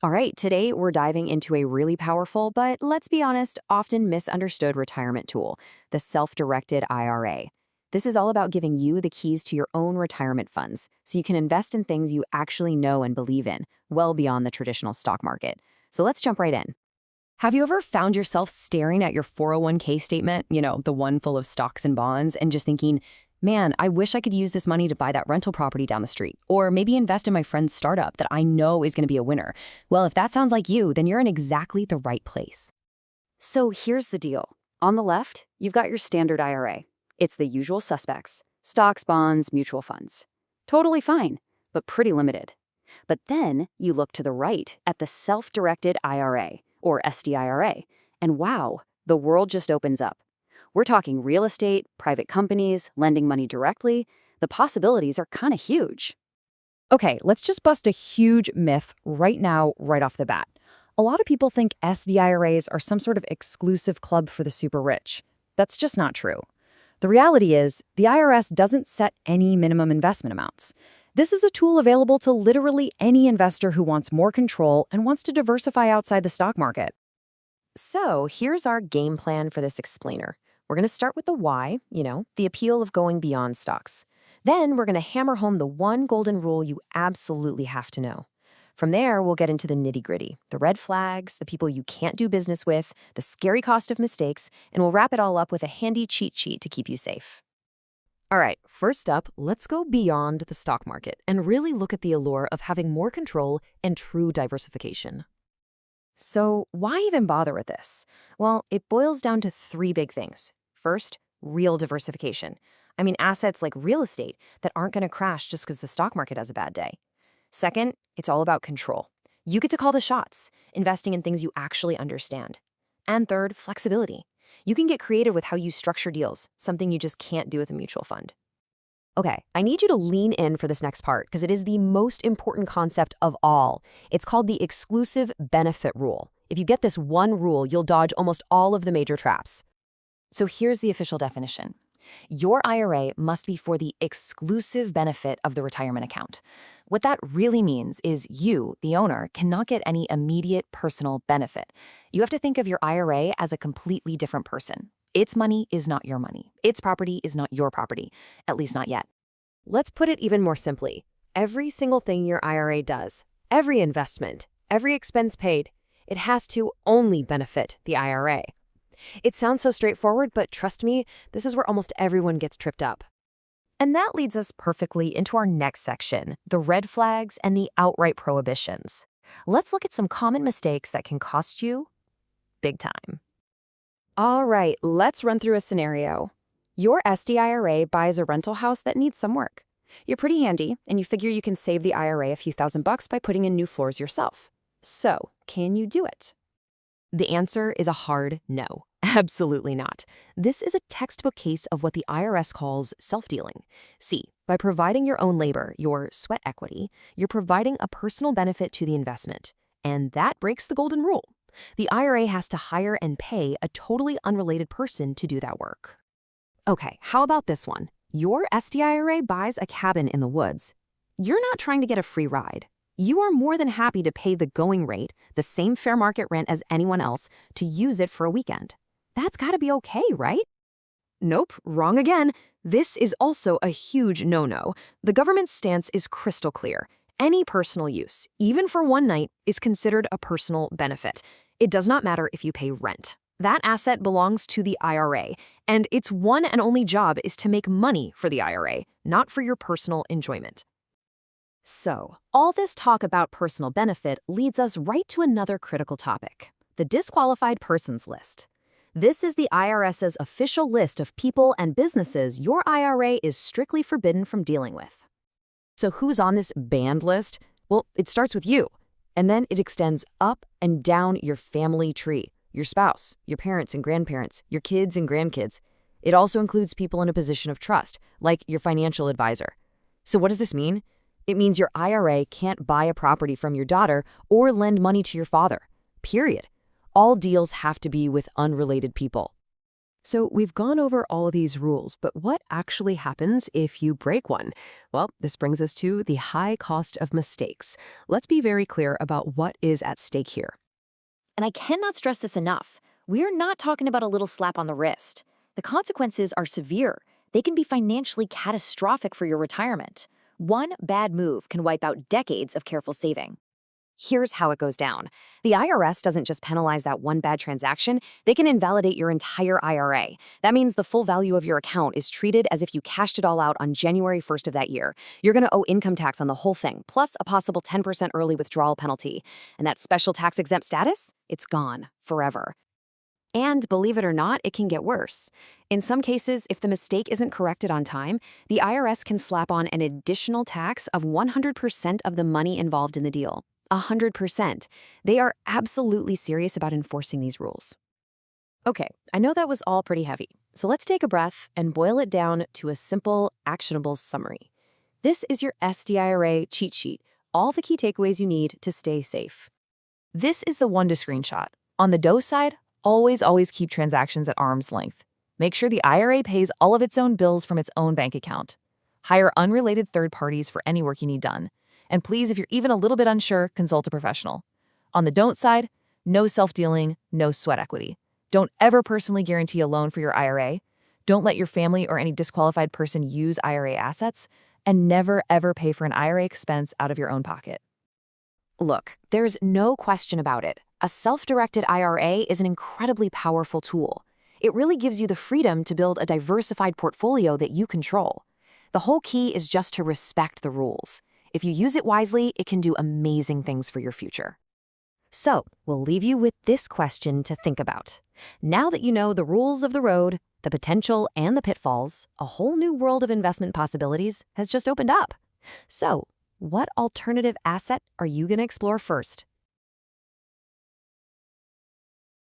All right, today we're diving into a really powerful, but let's be honest, often misunderstood retirement tool, the self-directed IRA. This is all about giving you the keys to your own retirement funds so you can invest in things you actually know and believe in, well beyond the traditional stock market. So let's jump right in. Have you ever found yourself staring at your 401k statement, the one full of stocks and bonds, and just thinking, man, I wish I could use this money to buy that rental property down the street, or maybe invest in my friend's startup that I know is going to be a winner? Well, if that sounds like you, then you're in exactly the right place. So here's the deal. On the left, you've got your standard IRA. It's the usual suspects: stocks, bonds, mutual funds. Totally fine, but pretty limited. But then you look to the right at the self-directed IRA, or SDIRA, and wow, the world just opens up. We're talking real estate, private companies, lending money directly. The possibilities are kind of huge. Okay, let's just bust a huge myth right now, right off the bat. A lot of people think SDIRAs are some sort of exclusive club for the super rich. That's just not true. The reality is, the IRS doesn't set any minimum investment amounts. This is a tool available to literally any investor who wants more control and wants to diversify outside the stock market. So here's our game plan for this explainer. We're going to start with the why, the appeal of going beyond stocks. Then we're going to hammer home the one golden rule you absolutely have to know. From there, we'll get into the nitty-gritty, the red flags, the people you can't do business with, the scary cost of mistakes, and we'll wrap it all up with a handy cheat sheet to keep you safe. All right, first up, let's go beyond the stock market and really look at the allure of having more control and true diversification. So why even bother with this? Well, it boils down to three big things. First, real diversification. I mean, assets like real estate that aren't going to crash just because the stock market has a bad day. Second, it's all about control. You get to call the shots, investing in things you actually understand. And third, flexibility. You can get creative with how you structure deals, something you just can't do with a mutual fund. Okay, I need you to lean in for this next part because it is the most important concept of all. It's called the exclusive benefit rule. If you get this one rule, you'll dodge almost all of the major traps. So here's the official definition. Your IRA must be for the exclusive benefit of the retirement account. What that really means is you, the owner, cannot get any immediate personal benefit. You have to think of your IRA as a completely different person. Its money is not your money. Its property is not your property, at least not yet. Let's put it even more simply. Every single thing your IRA does, every investment, every expense paid, it has to only benefit the IRA. It sounds so straightforward, but trust me, this is where almost everyone gets tripped up. And that leads us perfectly into our next section, the red flags and the outright prohibitions. Let's look at some common mistakes that can cost you big time. All right, let's run through a scenario. Your SDIRA buys a rental house that needs some work. You're pretty handy, and you figure you can save the IRA a few $1,000 by putting in new floors yourself. So, can you do it? The answer is a hard no. Absolutely not. This is a textbook case of what the IRS calls self-dealing. See, by providing your own labor, your sweat equity, you're providing a personal benefit to the investment. And that breaks the golden rule. The IRA has to hire and pay a totally unrelated person to do that work. Okay, how about this one? Your SDIRA buys a cabin in the woods. You're not trying to get a free ride. You are more than happy to pay the going rate, the same fair market rent as anyone else, to use it for a weekend. That's gotta be okay, right? Nope, wrong again. This is also a huge no-no. The government's stance is crystal clear. Any personal use, even for one night, is considered a personal benefit. It does not matter if you pay rent. That asset belongs to the IRA, and its one and only job is to make money for the IRA, not for your personal enjoyment. So, all this talk about personal benefit leads us right to another critical topic, the disqualified persons list. This is the IRS's official list of people and businesses your IRA is strictly forbidden from dealing with. So who's on this banned list? Well, it starts with you, and then it extends up and down your family tree, your spouse, your parents and grandparents, your kids and grandkids. It also includes people in a position of trust, like your financial advisor. So what does this mean? It means your IRA can't buy a property from your daughter or lend money to your father, period. All deals have to be with unrelated people. So we've gone over all of these rules, but what actually happens if you break one? Well, this brings us to the high cost of mistakes. Let's be very clear about what is at stake here. And I cannot stress this enough. We're not talking about a little slap on the wrist. The consequences are severe. They can be financially catastrophic for your retirement. One bad move can wipe out decades of careful saving. Here's how it goes down. The IRS doesn't just penalize that one bad transaction, they can invalidate your entire IRA. That means the full value of your account is treated as if you cashed it all out on January 1st of that year. You're going to owe income tax on the whole thing, plus a possible 10% early withdrawal penalty. And that special tax exempt status? It's gone forever. And believe it or not, it can get worse. In some cases, if the mistake isn't corrected on time, the IRS can slap on an additional tax of 100% of the money involved in the deal. 100%. They are absolutely serious about enforcing these rules. Okay, I know that was all pretty heavy, so let's take a breath and boil it down to a simple, actionable summary. This is your SDIRA cheat sheet, all the key takeaways you need to stay safe. This is the one to screenshot. On the dose side, always keep transactions at arm's length. Make sure the IRA pays all of its own bills from its own bank account. Hire unrelated third parties for any work you need done. And please, if you're even a little bit unsure, consult a professional. On the don't side, no self-dealing, no sweat equity. Don't ever personally guarantee a loan for your IRA. Don't let your family or any disqualified person use IRA assets. And never, ever pay for an IRA expense out of your own pocket. Look, there's no question about it. A self-directed IRA is an incredibly powerful tool. It really gives you the freedom to build a diversified portfolio that you control. The whole key is just to respect the rules. If you use it wisely, it can do amazing things for your future. So, we'll leave you with this question to think about. Now that you know the rules of the road, the potential and the pitfalls, a whole new world of investment possibilities has just opened up. So, what alternative asset are you going to explore first?